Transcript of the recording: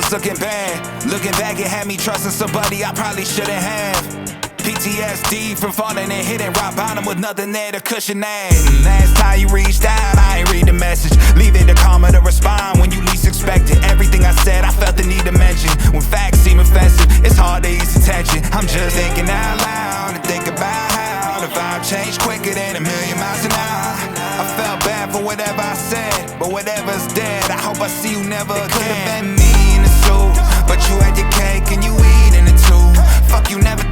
was looking bad. Looking back, it had me trusting somebody I probably shouldn't have. PTSD from falling and hitting rock bottom with nothing there to cushion that. Last time you reached out, I ain't read the message. Leave it to karma to respond when you least expect it. Everything I said, I felt the need to mention. When facts seem offensive, it's hard to ease attention. I'm just thinking out loud and think about how the vibe changed quicker than 1,000,000 miles an hour. I felt bad for whatever I said, but whatever's dead, I hope I see you never again. It could've been me in the suit, but you had your cake and you eating it too. Fuck, you never